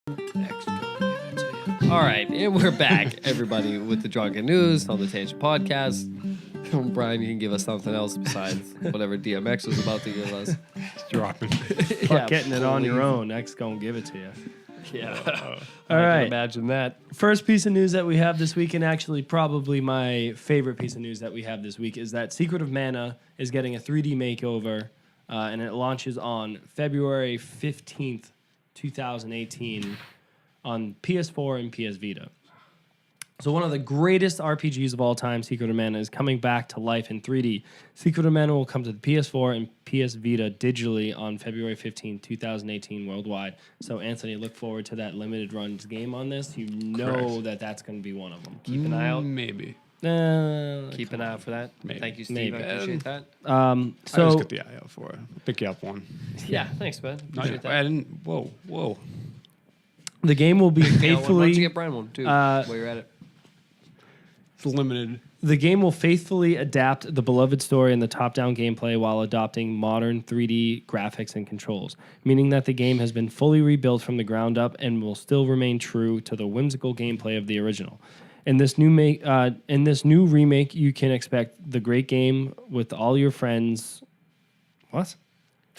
Next, gonna give it to you. All right, and we're back, everybody, with the Drunken News on the Tangent Podcast. Brian, you can give us something else besides whatever DMX was about to give us. Dropping. Fuck getting it on your own. X gonna give it to you. Yeah. All I right. can imagine that. First piece of news that we have this week, and actually probably my favorite piece of news that we have this week, is that Secret of Mana is getting a 3D makeover, and it launches on February 15th, 2018 on PS4 and PS Vita. So one of the greatest RPGs of all time, Secret of Mana, is coming back to life in 3D. Secret of Mana will come to the PS4 and PS Vita digitally on February 15, 2018 worldwide. So, Anthony, look forward to that limited runs game on this. You know that that's going to be one of them. Keep an eye out. Maybe. Keep an eye out for that. Maybe. Thank you, Steve. Maybe. I appreciate that. I So, just got the eye out for it. I'll pick you up one. Yeah, thanks, man. No, Appreciate that. I didn't. Whoa. the game will be Yeah, why don't you faithfully... get Brian one, too, while you're at it? It's limited. The game will faithfully adapt the beloved story and the top-down gameplay while adopting modern 3D graphics and controls, meaning that the game has been fully rebuilt from the ground up and will still remain true to the whimsical gameplay of the original. In this new remake, you can expect the great game with all your friends. What?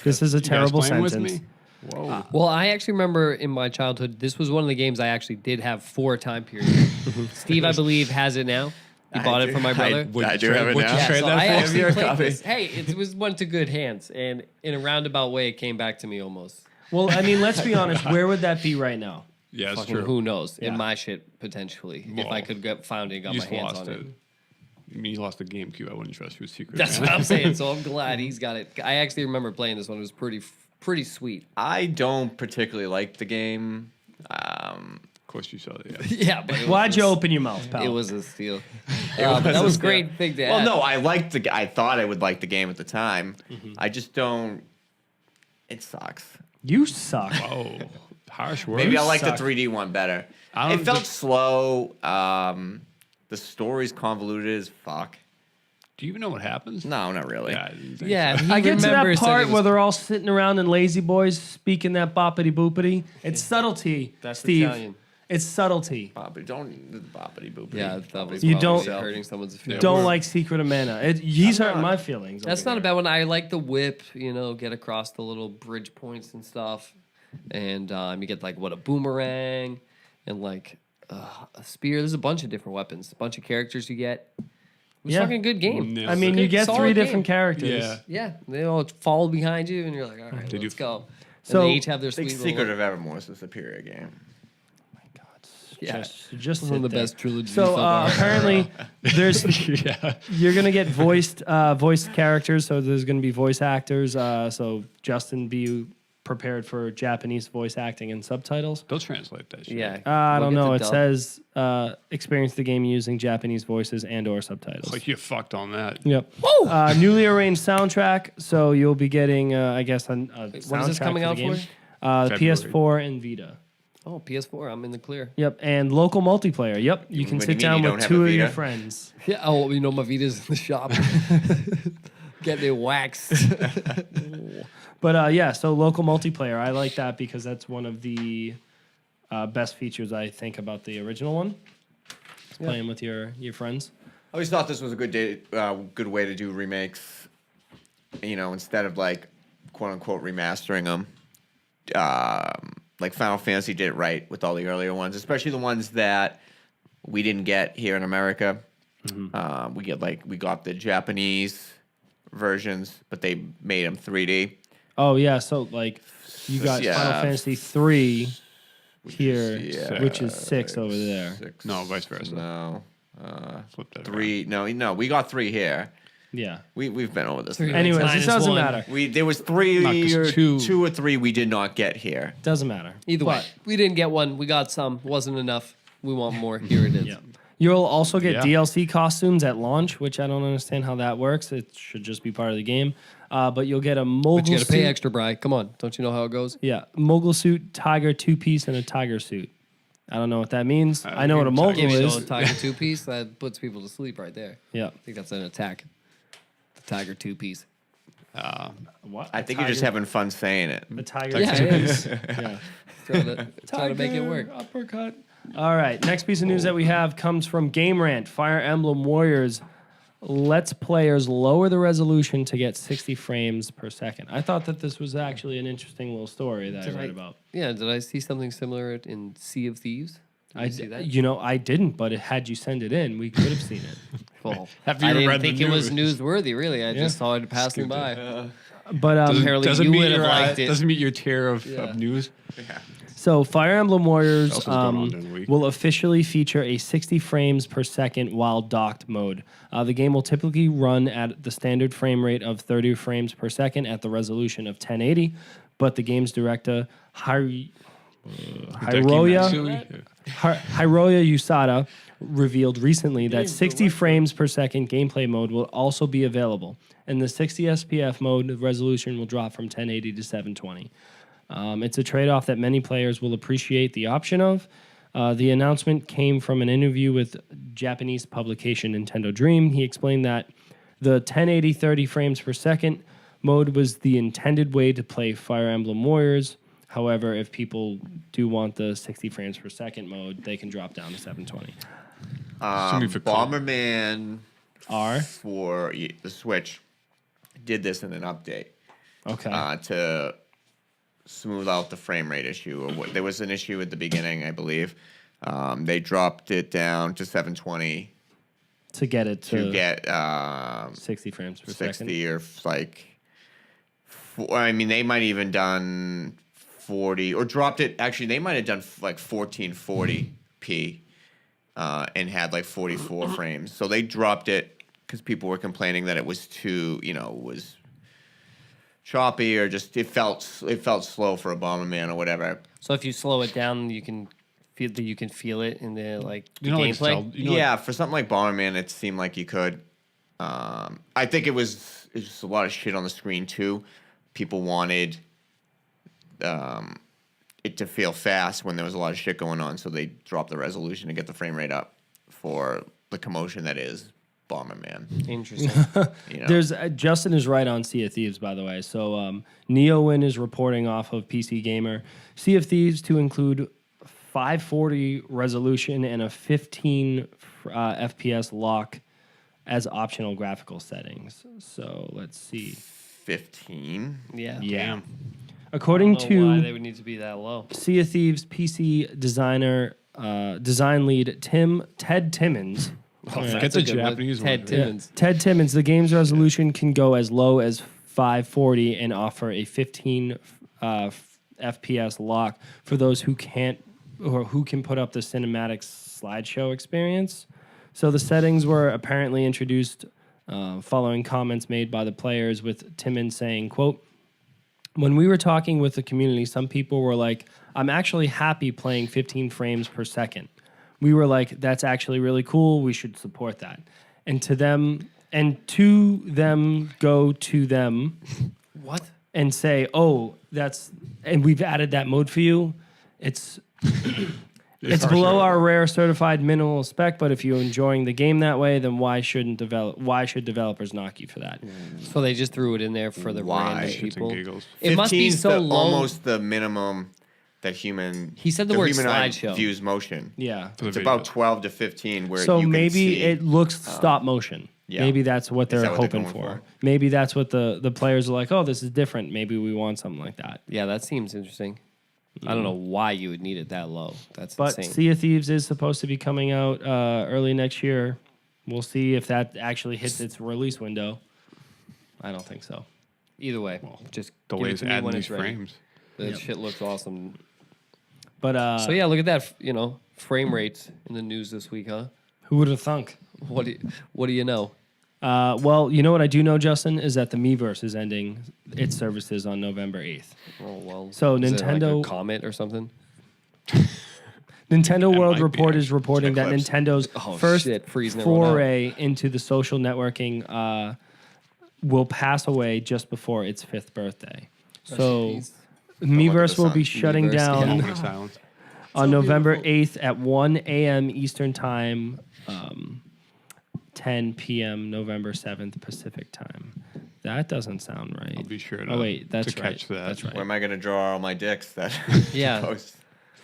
This is a You guys terrible playing sentence. with me? Whoa. Well, I actually remember in my childhood, this was one of the games I actually did have for a time period. Steve, I believe, has it now. He bought it for my brother. I do have it would now. you Yeah, trade so that I for? actually Your played copy. this. Hey, went to good hands, and in a roundabout way, it came back to me almost. Well, I mean, let's be honest. Where would that be right now? Yeah, it's Fucking true. who knows? Yeah. In my shit, potentially. If Well, I could find it and got You my just hands lost on it. it. I mean, you lost the GameCube. I wouldn't trust you with Secret. That's Man. what I'm saying. So I'm glad he's got it. I actually remember playing this one. It was pretty sweet. I don't particularly like the game. Of course, you saw it. Yeah. Yeah, but Why'd you open your mouth, pal? It was a steal. That was a great thing to Well, add. no, I thought I would like the game at the time. I just don't. It sucks. You suck. Oh, harsh words. Maybe I like suck. the 3D one better. I don't It felt think- slow. The story's convoluted as fuck. Do you even know what happens? No, not really. Yeah, I didn't think Yeah, so. he I get to that remembers part it was- where they're all sitting around and lazy boys speaking that boppity boopity. It's subtlety, That's Steve. Italian. It's subtlety. Boppity, don't boppity boopity. Yeah, that was You probably don't- hurting someone's feelings. Don't we're- like Secret of Mana. He's I'm hurting not. my feelings. That's over not a here. bad one. I like the whip, get across the little bridge points and stuff. And you get like a boomerang and like a spear. There's a bunch of different weapons, a bunch of characters you get. It was a Yeah. fucking good game. Yeah. I mean, you Good, get solid 3 game. different characters. Yeah. Yeah, they all follow behind you, and you're like, all right, Did let's you- go. So- and they each have their I think sweet Secret little, of Evermore is the superior game. yeah, Just one of sit the there. best trilogies. So so far. apparently, there's Yeah. you're gonna get voiced characters. So there's gonna be voice actors. So Justin, be prepared for Japanese voice acting and subtitles. They'll translate that shit. yeah, I we'll don't get know. the It dub. says experience the game using Japanese voices and/or subtitles. Like you fucked on that. Yep. Newly arranged soundtrack. So you'll be getting, I guess, a soundtrack when is this coming for the out game. for? The February. PS4 and Vita. Oh, PS4, I'm in the clear. Yep, and local multiplayer. Yep, you can What do sit you down mean you with don't have 2 a of your Vita? friends. Yeah, oh, my Vita's in the shop. Getting it waxed. But yeah, so local multiplayer. I like that because that's one of the best features I think about the original one. It's playing with your friends. I always thought this was a good way to do remakes. Instead of like quote unquote remastering them. Like Final Fantasy did it right with all the earlier ones, especially the ones that we didn't get here in America. We got the Japanese versions, but they made them 3D. Oh yeah, so like you got Yeah. Final Fantasy 3 here, Yeah. which is 6 over there. Six. No, vice versa. No. Flip that 3. No, we got 3 here. Yeah. We've been over this. Three. Anyways, Minus this doesn't one. matter. There was 3 No, 'cause or two- 2 or 3 we did not get here. Doesn't matter. Either way, we didn't get one. We got some. Wasn't enough. We want more. Here it is. Yeah. You'll also get Yeah. DLC costumes at launch, which I don't understand how that works. It should just be part of the game. But you'll get a mogul But you got to suit. pay extra, Bri. Come on. Don't you know how it goes? Yeah, mogul suit, tiger 2-piece, and a tiger suit. I don't know what that means. I know what a tiger. mogul Give you is. a tiger 2-piece. That puts people to sleep right there. Yeah. I think that's an attack. The tiger 2-piece. What? I think you're just having fun saying it. a tiger Yeah, it 2-piece. Yeah. trying to make it work. Uppercut. All right. Next piece of news that we have comes from Game Rant. Fire Emblem Warriors lets players lower the resolution to get 60 frames per second. I thought that this was actually an interesting little story that I read about. Yeah, did I see something similar in Sea of Thieves? Did you see that? I didn't, but had you send it in, we could have seen it. Well, Have you I didn't read the think it was news? newsworthy, really. I just saw it passing Skipped by. But Apparently doesn't you meet would have your liked it. doesn't meet your tier of Yeah. news. so Fire Emblem Warriors else is going on during the week? will officially feature a 60 frames per second while docked mode. The game will typically run at the standard frame rate of 30 frames per second at the resolution of 1080, but the game's director Hiroya Usada revealed recently that 60 frames per second gameplay mode will also be available. In the 60 SPF mode, the resolution will drop from 1080 to 720. It's a trade-off that many players will appreciate the option of. The announcement came from an interview with Japanese publication Nintendo Dream. He explained that the 1080 30 frames per second mode was the intended way to play Fire Emblem Warriors. However, if people do want the 60 frames per second mode, they can drop down to 720. Bomberman R? for the Switch did this in an update Okay. to smooth out the frame rate issue. Or there was an issue at the beginning, I believe. They dropped it down to 720 to get it to get 60 frames per 60 second. or like. I mean, they might even done 40 or dropped it. Actually, they might have done like 1440p and had like 44 frames. So they dropped it because people were complaining that it was too, was choppy or just it felt slow for a Bomberman or whatever. So if you slow it down, you can feel it in the the like gameplay. Yeah, for something like Bomberman, it seemed like you could. I think it was just a lot of shit on the screen too. People wanted it to feel fast when there was a lot of shit going on, so they dropped the resolution to get the frame rate up for the commotion that is Bomberman. Interesting. There's Justin is right on Sea of Thieves, by the way. So NeoWin is reporting off of PC Gamer. Sea of Thieves to include 540 resolution and a 15 FPS lock as optional graphical settings. So let's see. 15. Yeah. Yeah. Damn. According I don't know why to they would need to be that low. Sea of Thieves PC design lead Ted Timmons. Get That's the a good one. Japanese one. Ted Timmons. Ted Timmons, the game's resolution can go as low as 540 and offer a 15 FPS lock for those who can't or who can put up the cinematic slideshow experience. So the settings were apparently introduced following comments made by the players, with Timmons saying, quote, "When we were talking with the community, some people were like, I'm actually happy playing 15 frames per second. We were like, that's actually really cool. We should support that. And to them go to them What? and say, oh, and we've added that mode for you. It's below our rare certified minimal spec, but if you're enjoying the game that way, then why should developers knock you for that? So they just threw it in there for the Why? random Shits and people. giggles. It must be 15's so low. almost the minimum that human. He said the word human eye slideshow. views motion. Yeah. For the It's video. about 12 to 15 where So you can maybe see. it looks stop motion. yeah. Maybe that's what they're that what they're hoping going for. for? Maybe that's what the players are like, oh, this is different. Maybe we want something like that. Yeah, that seems interesting. I don't know why you would need it that low. That's But insane. Sea of Thieves is supposed to be coming out early next year. We'll see if that actually hits its release window. I don't think so. Either way, just give it Delays to me adding when these it's ready. frames. That shit looks awesome. But So yeah, look at that. Frame rates in the news this week, huh? who would have thunk? What do you know? Well, you know what I do know, Justin, is that the Miiverse is ending its services on November 8th. Oh well. So is it like Nintendo- a comet or something. Nintendo World might be Report is reporting that Eclipse. Nintendo's Oh, first shit, freezing everyone out. foray into the social networking will pass away just before its 5th birthday. So Miiverse will be Miiverse, shutting yeah. down Moment of silence. on November 8th at 1 a.m. Eastern Time, 10 p.m. November 7th Pacific Time. That doesn't sound right. I'll be sure to, Oh, wait, that's to right. catch that. That's right. Where am I going to draw all my dicks? That Yeah. post?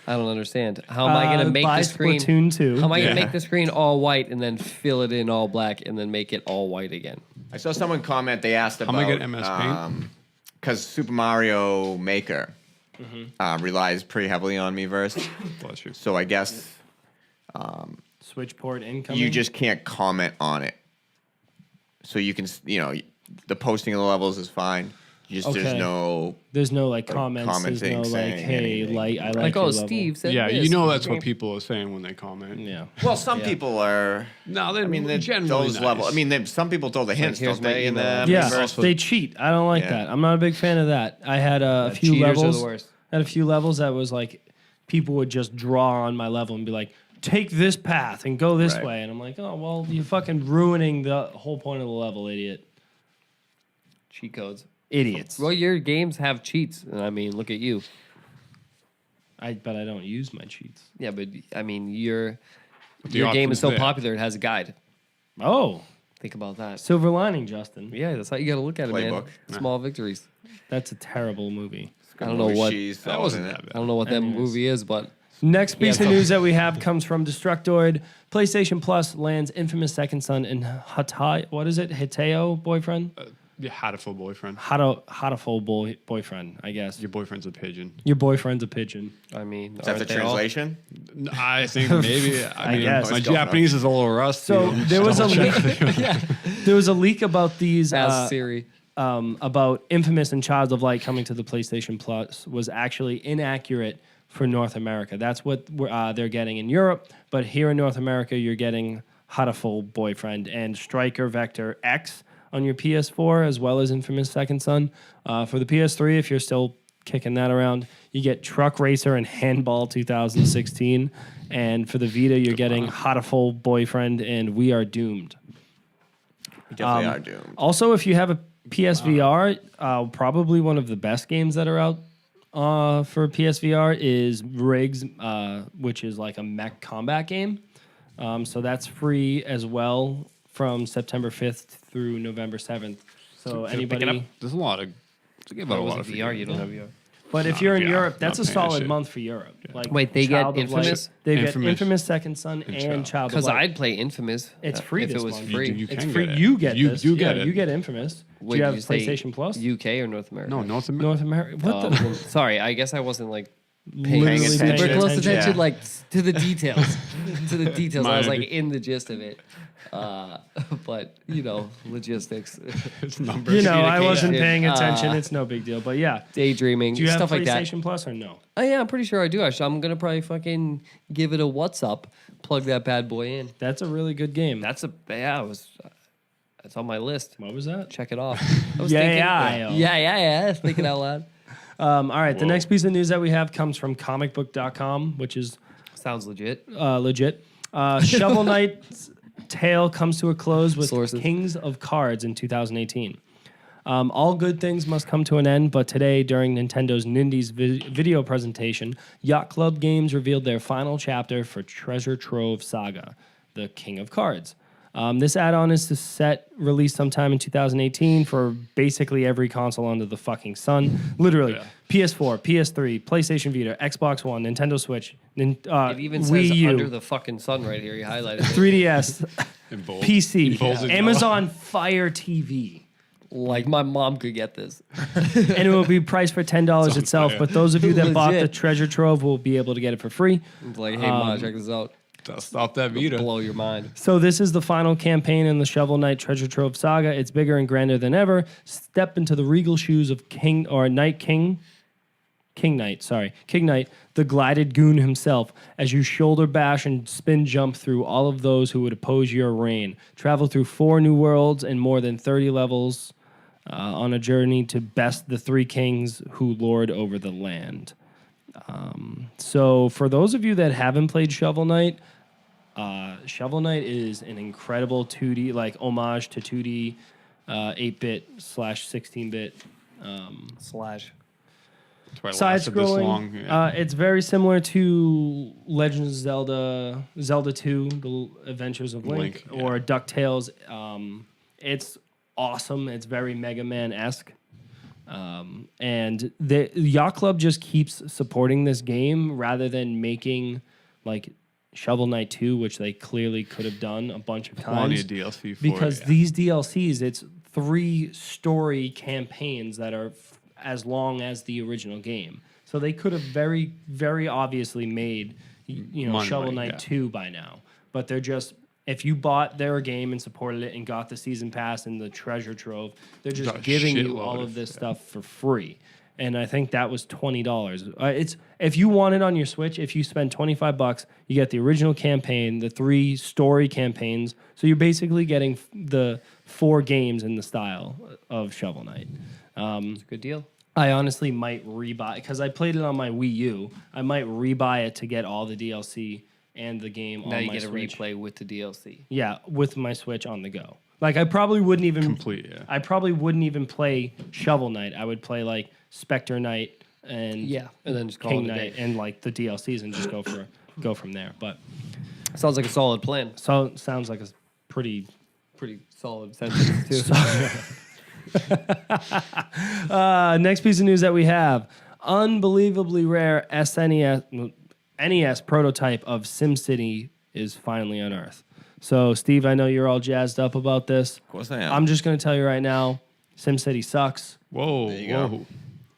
I don't understand. How am I going to make buy the screen? Splatoon 2. How am I going to Yeah. make the screen all white and then fill it in all black and then make it all white again? I saw someone comment. They asked How about am I getting MS Paint? because Super Mario Maker relies pretty heavily on Miiverse. Bless you. So I guess Switch port incoming. you just can't comment on it. So you can, the posting of the levels is fine. There's Okay. no There's no like comments. There's commenting, no like, saying hey, anything. I like Like, your oh, level. Steve said Yeah, this. you know that's what people are saying when they comment. Yeah. Well, some people are. No, they're I mean, they're generally those nice. level. I mean, some people throw the hints, here's don't my they? In email. the Yeah, Miiverse? they cheat. I don't like Yeah. that. I'm not a big fan of that. I had a few cheaters are levels. the worst. At a few levels that was like people would just draw on my level and be like, take this path and go this Right. way. And I'm like, oh, well, you're fucking ruining the whole point of the level, idiot. Cheat codes. Idiots. Well, your games have cheats. And I mean, look at you. But I don't use my cheats. Yeah, but I mean, your The game is option's so there. popular, it has a guide. Oh, Think about that. silver lining, Justin. Yeah, that's how you got to look at it, man. Playbook. Small victories. That's a terrible movie. I don't know what That wasn't that I bad. don't know what that Anyways. movie is, but Next piece Yeah, of so- news that we have comes from Destructoid. PlayStation Plus lands infamous second son in Hiteo boyfriend? You had a full boyfriend. Hataful boyfriend, I guess. Your boyfriend's a pigeon. Your boyfriend's a pigeon. I mean, Is that the aren't they all? translation? I think maybe. I mean, guess. my Let's go for it. Japanese is a little rusty. So there was a leak. There was a leak about these Ask Siri. about Infamous and Child of Light coming to the PlayStation Plus was actually inaccurate for North America. That's what they're getting in Europe, but here in North America, you're getting Hataful Boyfriend and Striker Vector X on your PS4, as well as Infamous Second Son. For the PS3, if you're still kicking that around, you get Truck Racer and Handball 2016. And for the Vita, you're getting Hataful Boyfriend and We Are Doomed. We definitely are doomed. Also, if you have a PSVR, probably one of the best games that are out for PSVR is Riggs, which is like a mech combat game. So that's free as well from September 5th through November 7th. So anybody, There's a lot of. To give out a lot of VR, you don't have VR. but if Not you're in VR, Europe, that's a not paying that solid shit. month for Europe. Like Wait, they get Child of Light- Infamous? They get Infamous Infamous Second Son and Child. Child of Because Light. I'd play Infamous. It's free if this it was month. free. You It's can free. get it. You get You this. do get yeah, it. You get Infamous. Wait, Do you have did say PlayStation Plus? UK or North America? No, North America. North America. What the? Sorry, I guess I wasn't like Literally paying paying super attention. close attention, Yeah. like to the details. To the details. I was Mine. like in the gist of it. But logistics, It's numbers. You know, I wasn't communication, paying attention. It's no big deal. But yeah. daydreaming, Do you have stuff like that. PlayStation Plus or no? Oh yeah, I'm pretty sure I do. Actually, I'm gonna probably fucking give it a what's up. Plug that bad boy in. That's a really good game. That's that's on my list. What was that? Check it off. I was Yeah, thinking, yeah. yeah. Thinking out loud. All right, the next piece of news that we have comes from comicbook.com, which is Sounds legit. legit. Shovel Knight's tale comes to a close with Sources. Kings of Cards in 2018. All good things must come to an end, but today, during Nintendo's Nindies video presentation, Yacht Club Games revealed their final chapter for Treasure Trove Saga, the King of Cards. This add-on is to set release sometime in 2018 for basically every console under the fucking sun. Literally, Yeah. PS4, PS3, PlayStation Vita, Xbox One, Nintendo Switch, It even Wii says U, under the fucking sun right here. You highlighted it. 3DS, In bold. PC, In bold and Amazon Fire TV. Like my mom could get this. And it will be priced for $10 itself. fire. But those of you that bought the Legit. treasure trove will be able to get it for free. It's like, hey, mom, check this out. yellow. Stop that Vita. Blow your mind. So this is the final campaign in the Shovel Knight Treasure Trove saga. It's bigger and grander than ever. Step into the regal shoes of King Knight, the glided goon himself, as you shoulder bash and spin jump through all of those who would oppose your reign. Travel through 4 new worlds and more than 30 levels on a journey to best the 3 kings who lord over the land. So for those of you that haven't played Shovel Knight is an incredible 2D, like homage to 2D, 8-bit / 16-bit Slash. That's why it side lasted this long. scrolling. Yeah. It's very similar to Legends of Zelda 2, The Adventures of Link, Link, or DuckTales. It's awesome. It's very Mega Man-esque. And the Yacht Club just keeps supporting this game rather than making like Shovel Knight 2, which they clearly could have done a bunch of Plenty times. of DLC for Because it, yeah. these DLCs, it's 3 story campaigns that are as long as the original game. So they could have very, very obviously made, Shovel Money, Knight yeah. 2 by now. But they're just, if you bought their game and supported it and got the season pass and the treasure trove, they're just Got a giving you shitload all of- of this stuff for free. And I think that was $20. It's if you want it on your Switch, if you spend $25, you get the original campaign, the 3 story campaigns. So you're basically getting the 4 games in the style of Shovel Knight. It's a good deal. I honestly might rebuy because I played it on my Wii U. I might rebuy it to get all the DLC and the game Now on you my get a Switch. replay with the DLC. Yeah, with my Switch on the go. Like I probably wouldn't even Complete, yeah. I probably wouldn't even play Shovel Knight. I would play like Spectre Knight and and then just call King it a Knight day. and like the DLCs and just go from there. But Sounds like a solid plan. so sounds like a pretty Pretty solid sentence too. next piece of news that we have. Unbelievably rare NES prototype of SimCity is finally unearthed. So, Steve, I know you're all jazzed up about this. Of course I am. I'm just going to tell you right now, SimCity sucks. Whoa, you go. whoa.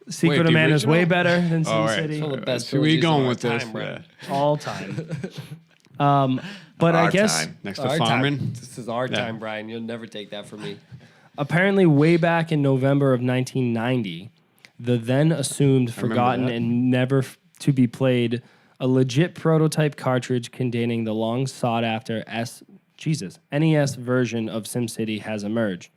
Secret Wait, of the Mana is way original? better than All right. SimCity It's one of the best So where you trilogies of going our with this? time, Brad. all time. But I Our guess time. Next to Our farming. time. This is our Yeah. time, Brian. You'll never take that from me. apparently way back in November of 1990, the then assumed, forgotten, that. and never to be played, a legit prototype cartridge containing the long sought after NES version of SimCity has emerged.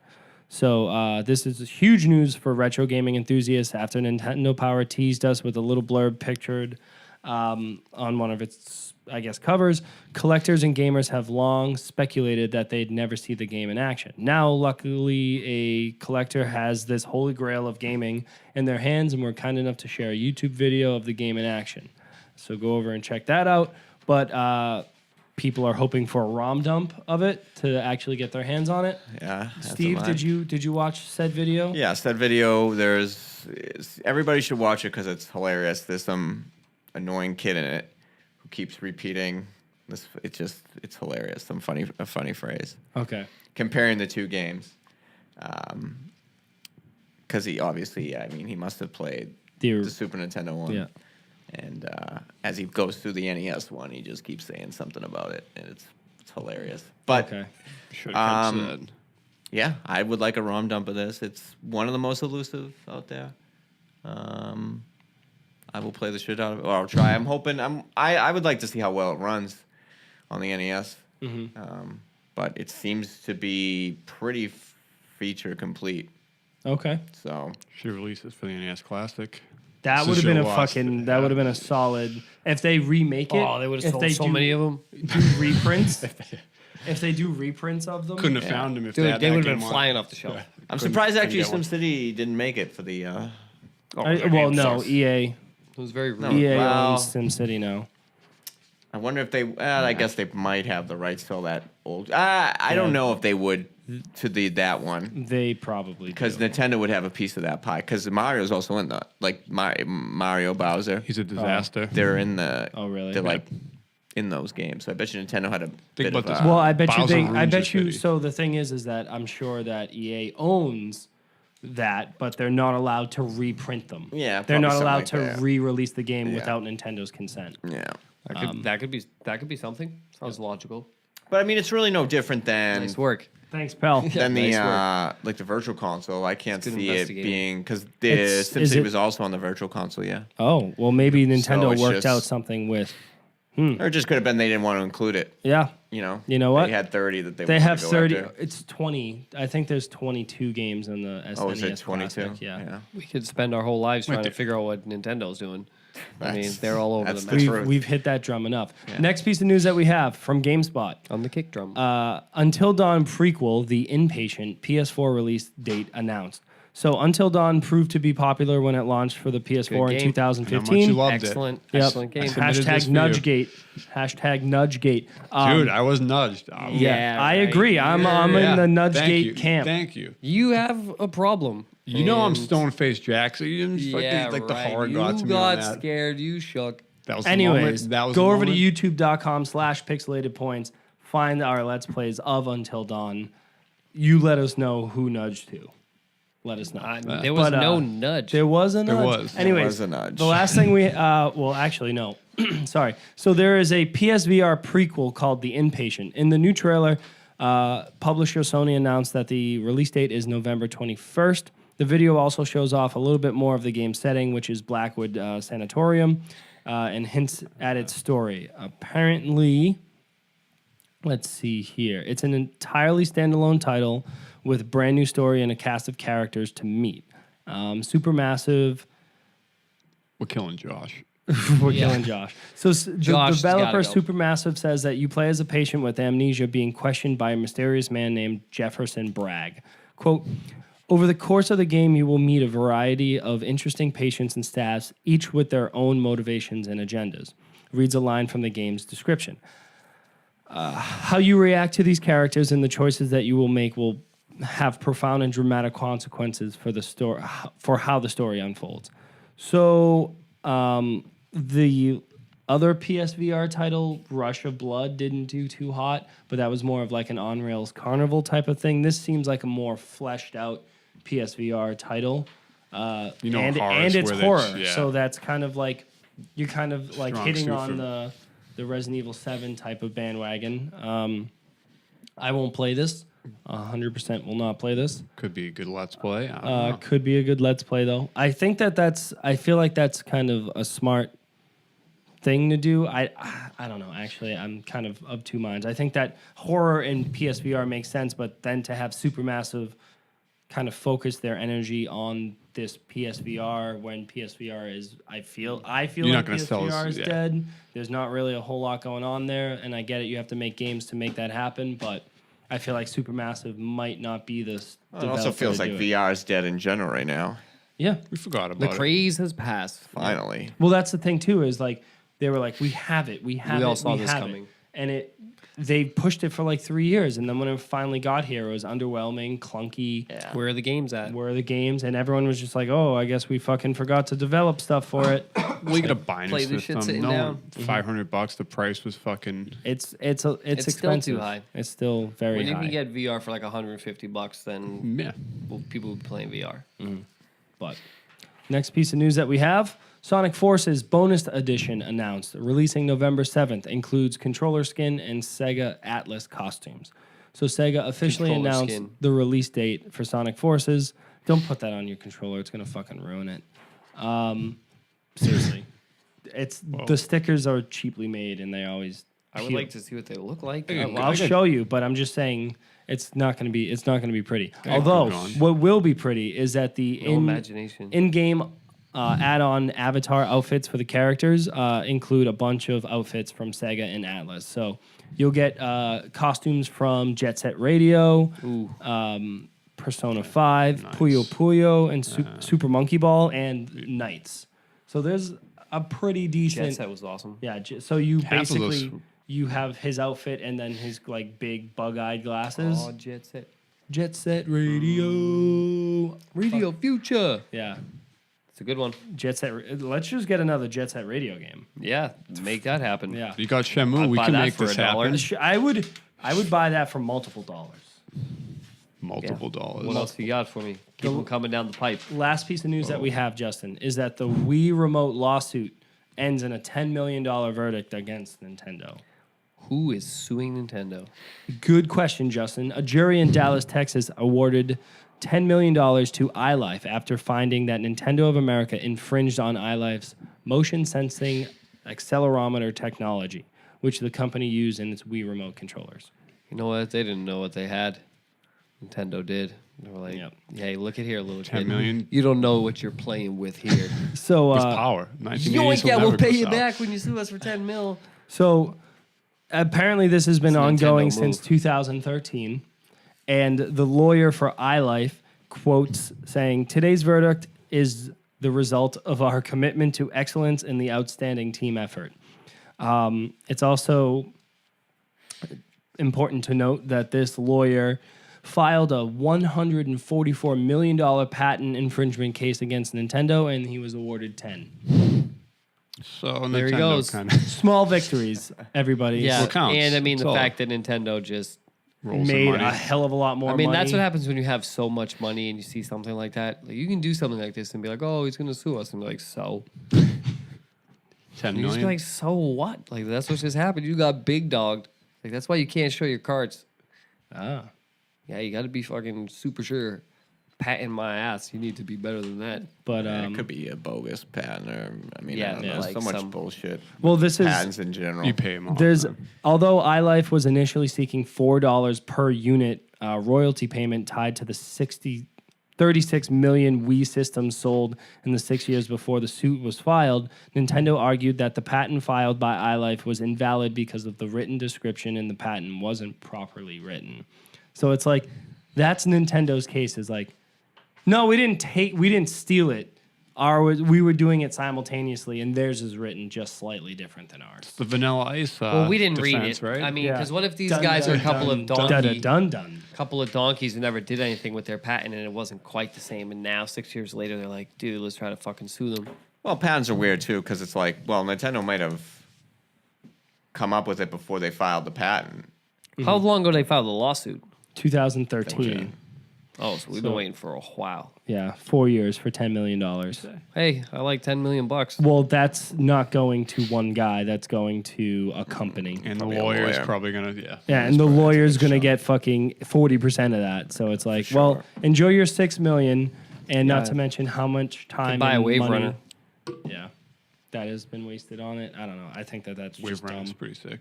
So this is huge news for retro gaming enthusiasts after Nintendo Power teased us with a little blurb pictured on one of its, I guess, covers. Collectors and gamers have long speculated that they'd never see the game in action. Now, luckily, a collector has this holy grail of gaming in their hands, and we're kind enough to share a YouTube video of the game in action. So go over and check that out. But people are hoping for a ROM dump of it to actually get their hands on it. Yeah. that's Steve, a mine. did you watch said video? Yes, that video. Everybody should watch it because it's hilarious. There's some annoying kid in it who keeps repeating this. It's hilarious. A funny phrase Okay. comparing the two games. Because he obviously, he must have played the Super Nintendo one. Yeah. And as he goes through the NES one, he just keeps saying something about it, and it's hilarious. But Okay. Should have said. yeah, I would like a ROM dump of this. It's one of the most elusive out there. I will play the shit out of it, or I'll try. I'm hoping. I would like to see how well it runs on the NES. But it seems to be pretty feature complete. Okay. So Should release this for the NES Classic. That This would is have been your a loss. fucking. That would have been a solid. If they remake it. Oh, they would have if sold they so do- many of them. Do reprints. If they do reprints of them. Couldn't have found him if Dude, they had they that would have game been on. flying off the shelf. I'm Couldn't- surprised couldn't actually get one. SimCity didn't make it for the. Well, no, sucks. EA. It was very No. rude. EA Wow. owns SimCity now. I wonder if they. I guess they might have the rights to all that old. I don't know if they would to that one They probably because do. Nintendo would have a piece of that pie because Mario's also in the Mario Bowser. He's a disaster. They're in the. Oh, really? They're like in those games. So I bet you Nintendo had a bit about of. this. Well, I bet you Bowser they. ruins I your bet you. city. So the thing is that I'm sure that EA owns that, but they're not allowed to reprint them. Yeah, they're probably not something allowed like to that. re-release the game Yeah. without Nintendo's consent. Yeah, That could be something. Sounds logical. but I mean, it's really no different than Nice work. Thanks, pal. than the nice like the virtual console. I can't good see it investigating. being because the Is SimCity it- was also on the virtual console. Yeah, Oh, well, maybe Nintendo it's worked just- out something with. or it just could have been they didn't want to include it. Yeah, You know. You know what? They had 30 that they wanted have to go 30. after. It's 20. I think there's 22 games in the SNES Oh, is it 22? Classic. Yeah. We could spend our whole lives trying to there. figure out what Nintendo's doing. I mean, That's- they're all over that's the the map. truth. We've hit that drum enough. Next piece of news that we have from GameSpot. On the kick drum. Until Dawn prequel, The Inpatient PS4 release date announced. So Until Dawn proved to be popular when it launched for the PS4 in game. And how much you 2015. loved excellent, Yep. excellent game. Submitted this Hashtag for you. Nudgegate. Hashtag Nudgegate. Dude, I was nudged. Yeah, I right. agree. I'm Yeah. in the Thank Nudgegate you. camp. Thank you. You have a problem. You know I'm And- stone-faced Jack, so you didn't Yeah, fucking, like the right. horror You got to me on that. scared. You shook. That was the Anyways, moment. That was go the over to moment. youtube.com/pixelated points. Find our Let's Plays of Until Dawn. You let us know who nudged who. Let us know. There was But, no nudge. There was a nudge. was. Anyways, There was a nudge. the last thing we, well, actually, no. Sorry. So there is a PSVR prequel called The Inpatient. In the new trailer, publisher Sony announced that the release date is November 21st. The video also shows off a little bit more of the game setting, which is Blackwood Sanatorium, and hints at its story. Apparently, let's see here. It's an entirely standalone title with brand new story and a cast of characters to meet. Supermassive. We're killing Josh. We're killing Josh. So the Josh has developer gotta go. Supermassive says that you play as a patient with amnesia being questioned by a mysterious man named Jefferson Bragg. Quote, over the course of the game, you will meet a variety of interesting patients and staffs, each with their own motivations and agendas, reads a line from the game's description. How you react to these characters and the choices that you will make will have profound and dramatic consequences for the story, for how the story unfolds. So, the other PSVR title, Rush of Blood, didn't do too hot, but that was more of like an on-rails carnival type of thing. This seems like a more fleshed out PSVR title. You know, and horror's it's where horror. yeah. So that's kind of like, you're kind of like Strong hitting suit on for- the Resident Evil 7 type of bandwagon. I won't play this. 100% will not play this. Could be a good Let's Play. I don't know. Could be a good Let's Play though. I think I feel like that's kind of a smart thing to do. I don't know. Actually, I'm kind of two minds. I think that horror in PSVR makes sense, but then to have Supermassive kind of focus their energy on this PSVR when PSVR is, I feel You're like not gonna sell PSVR us- is yeah. dead. There's not really a whole lot going on there, and I get it. You have to make games to make that happen, but I feel like Supermassive might not be this. It also feels like VR is dead in general right now. Yeah. We forgot the about it. craze has passed. Finally. Well, that's the thing too. Is like they were like, we have it. We have it. all saw we this have coming. It. And they pushed it for like 3 years, and then when it finally got here, it was underwhelming, clunky. Yeah. Where are the games at? Where are the games? And everyone was just like, oh, I guess we fucking forgot to develop stuff for it. We get a binder play this shit system. sitting No, down. $500. The price was fucking. It's still expensive. too high. It's still very When high. you can get VR for like $150, then Yeah. people will be playing VR. But next piece of news that we have, Sonic Forces Bonus Edition announced, releasing November 7th, includes controller skin and Sega Atlas costumes. So Sega officially Controller announced skin. the release date for Sonic Forces. Don't put that on your controller; it's gonna fucking ruin it. Seriously, the stickers are cheaply made, and they always. I would peel. like to see what they look like. Hey, I'll show you, but I'm just saying it's not going to be pretty. Okay, Although keep going. what will be pretty is that the No imagination. in-game add-on avatar outfits for the characters include a bunch of outfits from Sega and Atlas. So you'll get costumes from Jet Set Radio, Persona 5, Nice. Puyo Puyo, and Super Monkey Ball, and Knights. So there's a pretty decent. Jet Set was awesome. Yeah, so you Half of those- basically you have his outfit and then his like big bug-eyed glasses. Oh, Jet Set. Jet Set Radio. Radio Future. Yeah, It's a good one. Jet Set. Let's just get another Jet Set Radio game. Yeah, make that happen. Yeah, You got Shamu. I'd We buy can that make for this $1. happen. I would buy that for multiple dollars. Multiple dollars. What else you got for me? Keep them coming down the pipe. Last piece of news that we have, Justin, is that the Wii Remote lawsuit ends in a $10 million verdict against Nintendo. Who is suing Nintendo? Good question, Justin. A jury in Dallas, Texas awarded $10 million to iLife after finding that Nintendo of America infringed on iLife's motion sensing accelerometer technology, which the company used in its Wii remote controllers. You know what? They didn't know what they had. Nintendo did. They were like, Yep. "Hey, look at here, little 10 kid. million? You don't know what you're playing with here." So, With power. 1980s Yoink! Yeah, will we'll never pay go you south. back when you sue us for 10 mil. so apparently this has been It's a ongoing Nintendo since move. 2013, and the lawyer for iLife quotes saying, "Today's verdict is the result of our commitment to excellence and the outstanding team effort." It's also important to note that this lawyer filed a $144 million patent infringement case against Nintendo, and he was awarded 10. So There he Nintendo goes. kind of Small victories, everybody. Yeah, Well, it counts. and I mean It's the all- fact that Nintendo just. rolls some Made money. a hell of a lot more I mean, money. that's what happens when you have so much money and you see something like that. Like, you can do something like this and be like, "Oh, he's gonna sue us," and be like, "So." 10 And you just be million. like, "So what?" Like, that's what just happened. You got big dogged. Like, that's why you can't show your cards. Ah. Yeah, you got to be fucking super sure. Patting my ass. You need to be better than that. But Yeah, it could be a bogus patent, or I mean, Yeah, I don't yeah, know, like so much some- bullshit. well, this is Patents in general. You pay them all. there's the time. although iLife was initially seeking $4 per unit royalty payment tied to the 36 million Wii systems sold in the 6 years before the suit was filed. Nintendo argued that the patent filed by iLife was invalid because of the written description and the patent wasn't properly written. So it's like that's Nintendo's case is like, no, we didn't steal it. We were doing it simultaneously, and theirs is written just slightly different than ours. The Vanilla Ice. Well, we didn't read defense, it. right? I mean, Yeah. because what if these Dun, guys dun, are a couple dun, of dun, donkey, dun, dun. couple of donkeys who never did anything with their patent, and it wasn't quite the same, and now 6 years later they're like, "Dude, let's try to fucking sue them." Well, patents are weird too because it's like, well, Nintendo might have come up with it before they filed the patent. How long ago did they file the lawsuit? 2013. Oh, so we've been waiting for a while. Yeah, 4 years for $10 million. Hey, I like 10 million bucks. Well, that's not going to one guy. That's going to a company. and the Probably a lawyer's lawyer. probably gonna yeah. Yeah, and the lawyer's going to get fucking 40% of that. So it's like, well, Sure. enjoy your $6 million, and not Yeah. to mention how much time buy a and Wave money, Runner. Yeah, that has been wasted on it. I don't know. I think that's Wave just Run's dumb. pretty sick.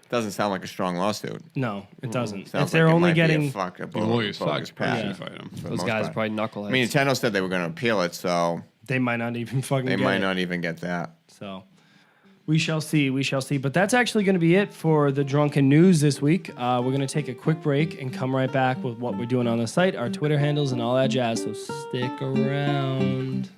Doesn't sound like a strong lawsuit. No, it doesn't. Sounds If they're like it only might be a getting, a The lawyers suck. bogus Probably patent. should fight him. for the Those most guys part. are probably knuckleheads. I mean, Nintendo said they were going to appeal it, so they might not even fucking. they get might it. not even get that. So we shall see. We shall see. But that's actually going to be it for the Drunken News this week. We're going to take a quick break and come right back with what we're doing on the site, our Twitter handles, and all that jazz. So stick around.